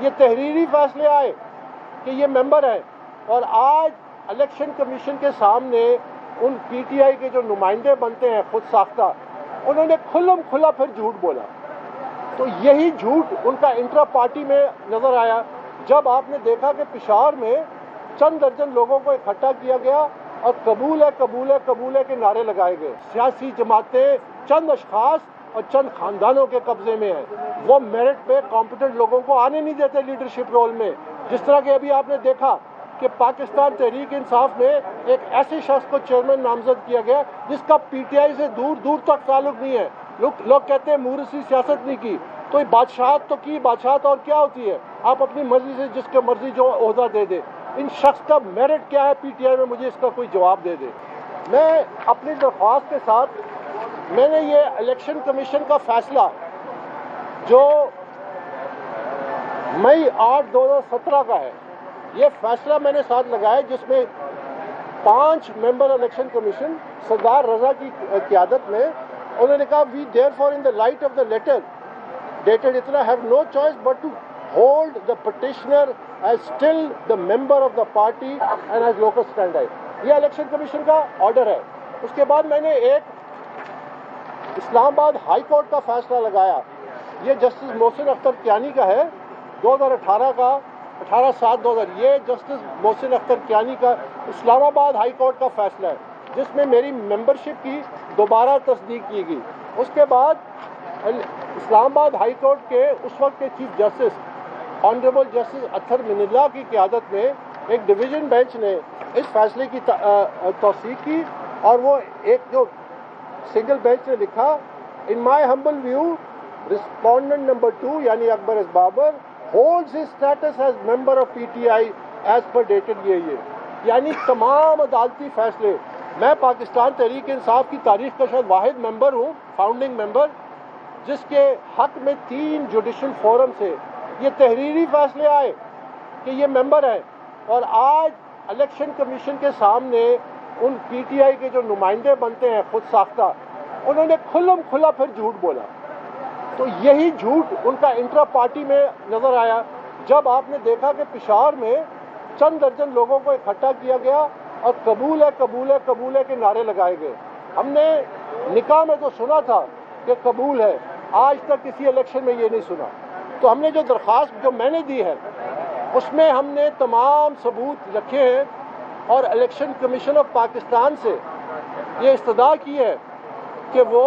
یہ تحریری فیصلے آئے کہ یہ ممبر ہیں، اور آج الیکشن کمیشن کے سامنے ان پی ٹی آئی کے جو نمائندے بنتے ہیں خود ساختہ، انہوں نے کھلم کھلا پھر جھوٹ بولا. تو یہی جھوٹ ان کا انٹرا پارٹی میں نظر آیا جب آپ نے دیکھا کہ پشاور میں چند درجن لوگوں کو اکٹھا کیا گیا اور قبول ہے قبول ہے قبول ہے کے نعرے لگائے گئے. سیاسی جماعتیں چند اشخاص اور چند خاندانوں کے قبضے میں ہیں. وہ میرٹ پہ کمپیٹنٹ لوگوں کو آنے نہیں دیتے لیڈرشپ رول میں. جس طرح کہ ابھی آپ نے دیکھا کہ پاکستان تحریک انصاف میں ایک ایسے شخص کو چیئرمین نامزد کیا گیا جس کا پی ٹی آئی سے دور دور تک تعلق نہیں ہے. لوگ کہتے ہیں مورثی سیاست نہیں کی، تو بادشاہت تو کی، بادشاہت اور کیا ہوتی ہے؟ آپ اپنی مرضی سے جس کے مرضی جو عہدہ دے دے. ان شخص کا میرٹ کیا ہے پی ٹی آئی میں؟ مجھے اس کا کوئی جواب دے دے. میں اپنی درخواست کے ساتھ میں نے یہ الیکشن کمیشن کا فیصلہ جو مئی 8 2017 کا ہے، یہ فیصلہ میں نے ساتھ لگایا جس میں 5 ممبر الیکشن کمیشن سردار رضا کی قیادت میں انہوں نے کہا we therefore in the light of the letter dated اتنا have no choice but to hold the petitioner as still the member of the party and as locus standi. یہ election commission کا order ہے. اس کے بعد میں نے ایک اسلام آباد ہائی کورٹ کا فیصلہ لگایا. یہ جسٹس محسن اختر کیانی کا ہے، 2018 کا 18/7/2000. یہ جسٹس محسن اختر کیانی کا اسلام آباد ہائی کورٹ کا فیصلہ ہے جس میں میری ممبرشپ کی دوبارہ تصدیق کی گئی. اس کے بعد اسلام آباد ہائی کورٹ کے اس وقت کے چیف جسٹس آنریبل جسٹس اطہر من اللہ کی قیادت میں ایک ڈویژن بینچ نے اس فیصلے کی توثیق کی، اور وہ ایک جو سنگل بینچ نے لکھا in my humble view respondent number 2 یعنی Akbar S Babar holds his status as member of PTI as per dated یہ یعنی تمام عدالتی فیصلے. میں پاکستان تحریک انصاف کی تاریخ کا شاید واحد ممبر ہوں، فاؤنڈنگ ممبر، جس کے حق میں 3 جوڈیشل فورم سے یہ تحریری فیصلے آئے کہ یہ ممبر ہیں، اور آج الیکشن کمیشن کے سامنے ان پی ٹی آئی کے جو نمائندے بنتے ہیں خود ساختہ، انہوں نے کھلم کھلا پھر جھوٹ بولا. تو یہی جھوٹ ان کا انٹرا پارٹی میں نظر آیا جب آپ نے دیکھا کہ پشاور میں چند درجن لوگوں کو اکٹھا کیا گیا اور قبول ہے قبول ہے قبول ہے کے نعرے لگائے گئے. ہم نے نکاح میں تو سنا تھا کہ قبول ہے، آج تک کسی الیکشن میں یہ نہیں سنا. تو ہم نے جو درخواست جو میں نے دی ہے اس میں ہم نے تمام ثبوت رکھے ہیں اور الیکشن کمیشن آف پاکستان سے یہ استدعا کی ہے کہ وہ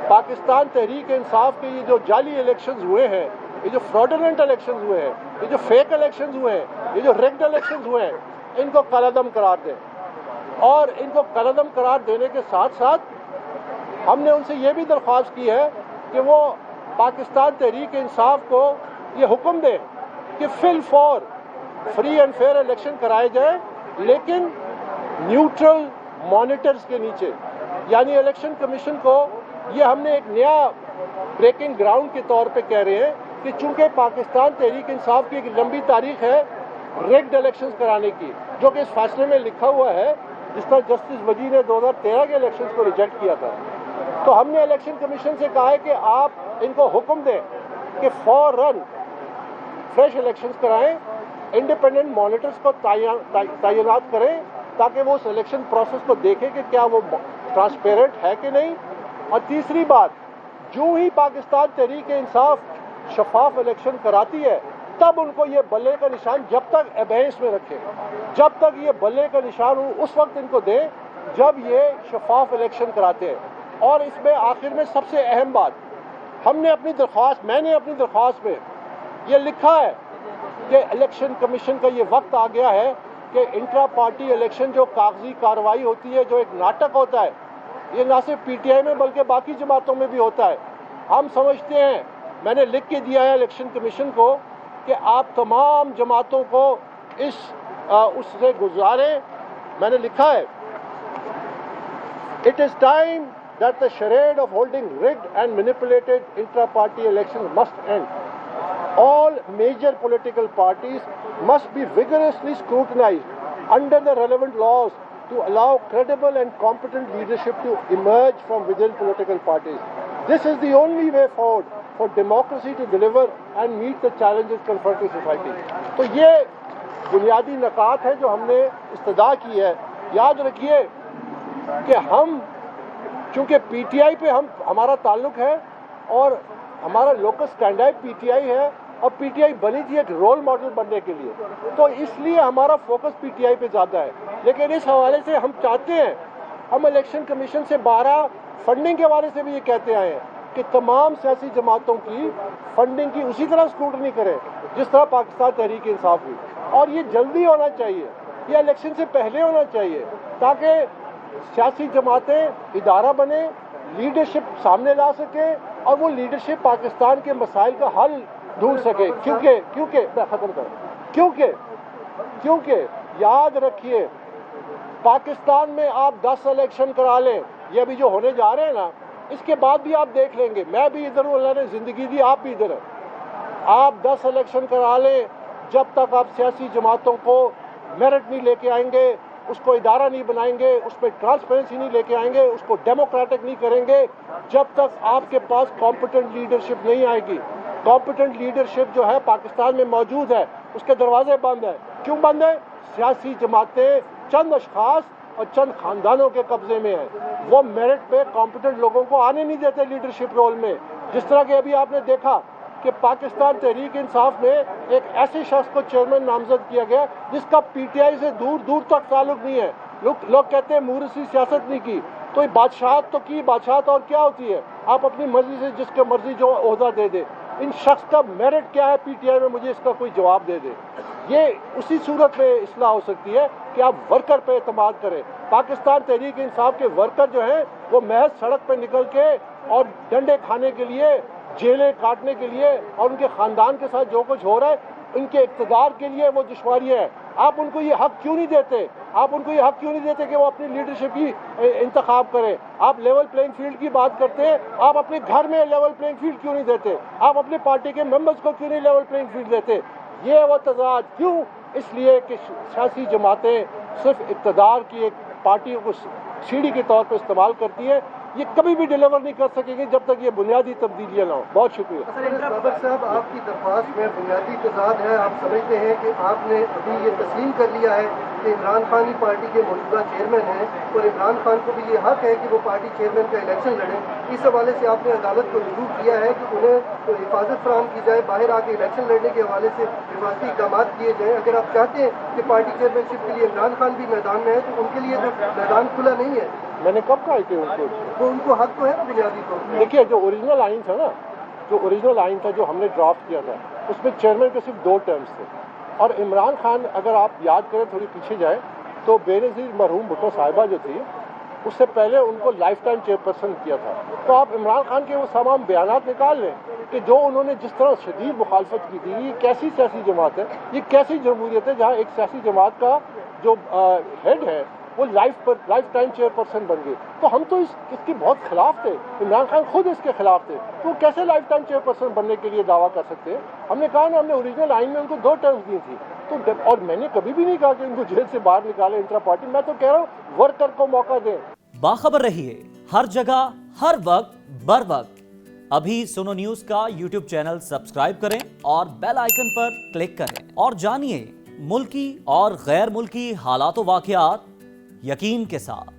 پاکستان تحریک انصاف کے یہ جو جعلی الیکشنز ہوئے ہیں، یہ جو فراڈولنٹ الیکشنز ہوئے ہیں، یہ جو فیک الیکشنز ہوئے ہیں، یہ جو ریگڈ الیکشنز ہوئے ہیں، ان کو کالعدم قرار دیں. اور ان کو کالعدم قرار دینے کے ساتھ ساتھ ہم نے ان سے یہ بھی درخواست کی ہے کہ وہ پاکستان تحریک انصاف کو یہ حکم دیں کہ فی الفور فری اینڈ فیئر الیکشن کرائے جائیں، لیکن نیوٹرل مانیٹرز کے نیچے. یعنی الیکشن کمیشن کو یہ ہم نے ایک نیا بریکنگ گراؤنڈ کے طور پہ کہہ رہے ہیں کہ چونکہ پاکستان تحریک انصاف کی ایک لمبی تاریخ ہے ریگڈ الیکشنز کرانے کی، جو کہ اس فیصلے میں لکھا ہوا ہے، جس طرح جسٹس وجی نے 2013 کے الیکشنز کو ریجیکٹ کیا تھا. تو ہم نے الیکشن کمیشن سے کہا ہے کہ آپ ان کو حکم دیں کہ فوراً فریش الیکشنز کرائیں، انڈیپینڈنٹ مانیٹرز کو تعینات کریں تاکہ وہ اس الیکشن پروسیس کو دیکھیں کہ کیا وہ ٹرانسپیرنٹ ہے کہ نہیں. اور تیسری بات، جو ہی پاکستان تحریک انصاف شفاف الیکشن کراتی ہے تب ان کو یہ بلے کا نشان جب تک ابینس میں رکھے، جب تک یہ بلے کا نشان اس وقت ان کو دیں جب یہ شفاف الیکشن کراتے ہیں. اور اس میں آخر میں سب سے اہم بات، ہم نے اپنی درخواست میں نے اپنی درخواست میں یہ لکھا ہے کہ الیکشن کمیشن کا یہ وقت آ گیا ہے کہ انٹرا پارٹی الیکشن جو کاغذی کارروائی ہوتی ہے، جو ایک ناٹک ہوتا ہے، یہ نہ صرف پی ٹی آئی میں بلکہ باقی جماعتوں میں بھی ہوتا ہے. ہم سمجھتے ہیں، میں نے لکھ کے دیا ہے الیکشن کمیشن کو کہ آپ تمام جماعتوں کو اس سے گزاریں. میں نے لکھا ہے It is time that the charade of holding rigged and manipulated intra-party elections must end. All major political parties must be vigorously scrutinized under the relevant laws to allow credible and competent leadership to emerge from within political parties. This is the only way forward for democracy to deliver and meet the challenges confronting society. تو یہ بنیادی نکات ہے جو ہم نے استدعا کی ہے. یاد رکھیے کہ ہم چونکہ پی ٹی آئی پہ ہمارا تعلق ہے اور ہمارا local standard P T I ہے اور پی ٹی آئی بنی تھی ایک رول ماڈل بننے کے لیے, تو اس لیے ہمارا فوکس پی ٹی آئی پہ زیادہ ہے. لیکن اس حوالے سے ہم چاہتے ہیں, ہم الیکشن کمیشن سے 12 فنڈنگ کے حوالے سے بھی یہ کہتے آئے ہیں کہ تمام سیاسی جماعتوں کی فنڈنگ کی اسی طرح اسکروٹنی کریں جس طرح پاکستان تحریک انصاف ہوئی, اور یہ جلدی ہونا چاہیے, یہ الیکشن سے پہلے ہونا چاہیے تاکہ سیاسی جماعتیں ادارہ بنیں, لیڈرشپ سامنے لا سکیں اور وہ لیڈرشپ پاکستان کے مسائل کا حل ڈھونڈ سکے. کیونکہ میں ختم کروں, کیونکہ یاد رکھیے پاکستان میں آپ 10 الیکشن کرا لیں, یہ ابھی جو ہونے جا رہے ہیں نا, اس کے بعد بھی آپ دیکھ لیں گے, میں بھی ادھر ہوں, اللہ نے زندگی دی, آپ بھی ادھر ہیں, آپ 10 الیکشن کرا لیں, جب تک آپ سیاسی جماعتوں کو میرٹ نہیں لے کے آئیں گے, اس کو ادارہ نہیں بنائیں گے, اس پہ ٹرانسپیرنسی نہیں لے کے آئیں گے, اس کو ڈیموکریٹک نہیں کریں گے, جب تک آپ کے پاس کمپیٹنٹ لیڈرشپ نہیں آئے گی. کمپیٹنٹ لیڈرشپ جو ہے پاکستان میں موجود ہے, اس کے دروازے بند ہیں. کیوں بند ہیں؟ سیاسی جماعتیں چند اشخاص اور چند خاندانوں کے قبضے میں ہیں, وہ میرٹ پہ کمپیٹنٹ لوگوں کو آنے نہیں دیتے لیڈرشپ رول میں. جس طرح کہ ابھی آپ نے دیکھا کہ پاکستان تحریک انصاف میں ایک ایسے شخص کو چیئرمین نامزد کیا گیا جس کا پی ٹی آئی سے دور دور تک تعلق نہیں ہے. لوگ کہتے ہیں مورثی سیاست نہیں کی, تو یہ بادشاہت تو کی, بادشاہت اور کیا ہوتی ہے, آپ اپنی مرضی سے جس کے مرضی جو عہدہ دے دے. ان شخص کا میرٹ کیا ہے پی ٹی آئی میں, مجھے اس کا کوئی جواب دے دے. یہ اسی صورت میں اصلاح ہو سکتی ہے کہ آپ ورکر پہ اعتماد کریں. پاکستان تحریک انصاف کے ورکر جو ہیں وہ محض سڑک پہ نکل کے اور ڈنڈے کھانے کے لیے, جیلیں کاٹنے کے لیے, اور ان کے خاندان کے ساتھ جو کچھ ہو رہا ہے ان کے اقتدار کے لیے وہ دشواریاں ہیں. آپ ان کو یہ حق کیوں نہیں دیتے, کہ وہ اپنی لیڈرشپ کی انتخاب کریں؟ آپ لیول پلینگ فیلڈ کی بات کرتے ہیں, آپ اپنے گھر میں لیول پلینگ فیلڈ کیوں نہیں دیتے؟ آپ اپنے پارٹی کے ممبرز کو کیوں نہیں لیول پلینگ فیلڈ دیتے؟ یہ وہ تضاد کیوں؟ اس لیے کہ سیاسی جماعتیں صرف اقتدار کی ایک پارٹی کو سیڑھی کے طور پر استعمال کرتی ہے. یہ کبھی بھی ڈیلیور نہیں کر سکیں گے جب تک یہ بنیادی تبدیلیاں نہ ہوں. بہت شکریہ. بابر صاحب, آپ کی درخواست میں بنیادی تضاد ہے. آپ سمجھتے ہیں کہ آپ نے ابھی یہ تسلیم کر لیا ہے کہ عمران خان ہی پارٹی کے موجودہ چیئرمین ہیں اور عمران خان کو بھی یہ حق ہے کہ وہ پارٹی چیئرمین کا الیکشن لڑیں. اس حوالے سے آپ نے عدالت کو رجوع کیا ہے کہ انہیں حفاظت فراہم کی جائے, باہر آ کے الیکشن لڑنے کے حوالے سے حفاظتی اقدامات کیے جائیں. اگر آپ چاہتے ہیں کہ پارٹی چیئرمین شپ کے لیے عمران خان بھی میدان میں ہے تو ان کے لیے تو میدان کھلا نہیں ہے. میں نے کب کہا کہ ان کو حق تو ہے بنیادی طور پر. دیکھیے جو اوریجنل آئین تھا نا, جو ہم نے ڈرافٹ کیا تھا, اس میں چیئرمین کے صرف 2 ٹرمز تھے. اور عمران خان, اگر آپ یاد کریں تھوڑی پیچھے جائیں تو بے نظیر مرحوم بھٹو صاحبہ جو تھی, اس سے پہلے ان کو لائف ٹائم چیئرپرسن کیا تھا. تو آپ عمران خان کے وہ تمام بیانات نکال لیں کہ جو انہوں نے جس طرح شدید مخالفت کی تھی, یہ کیسی سیاسی جماعت ہے, یہ کیسی جمہوریت ہے جہاں ایک سیاسی جماعت کا جو ہیڈ ہے وہ لائف ٹائم چیئرپرسن بن گئے. تو ہم تو اس کے بہت خلاف تھے, عمران خان خود اس کے خلاف تھے. تو وہ کیسے لائف ٹائم چیئرپرسن بننے کے لیے دعویٰ کر سکتے ہیں؟ ہم نے کہا نا, ہم نے اوریجنل آئین میں ان کو 2 ٹرمز دی تھی. تو اور میں نے کبھی بھی نہیں کہا کہ ان کو جیل سے باہر نکالیں انٹرا پارٹی. میں تو کہہ رہا ہوں ورکر کو موقع دیں. باخبر رہیے ہر جگہ ہر وقت بر وقت. ابھی سنو نیوز کا یوٹیوب چینل سبسکرائب کریں اور بیل آئیکن پر کلک کریں اور جانیے ملکی اور غیر ملکی حالات و واقعات یقین کے ساتھ.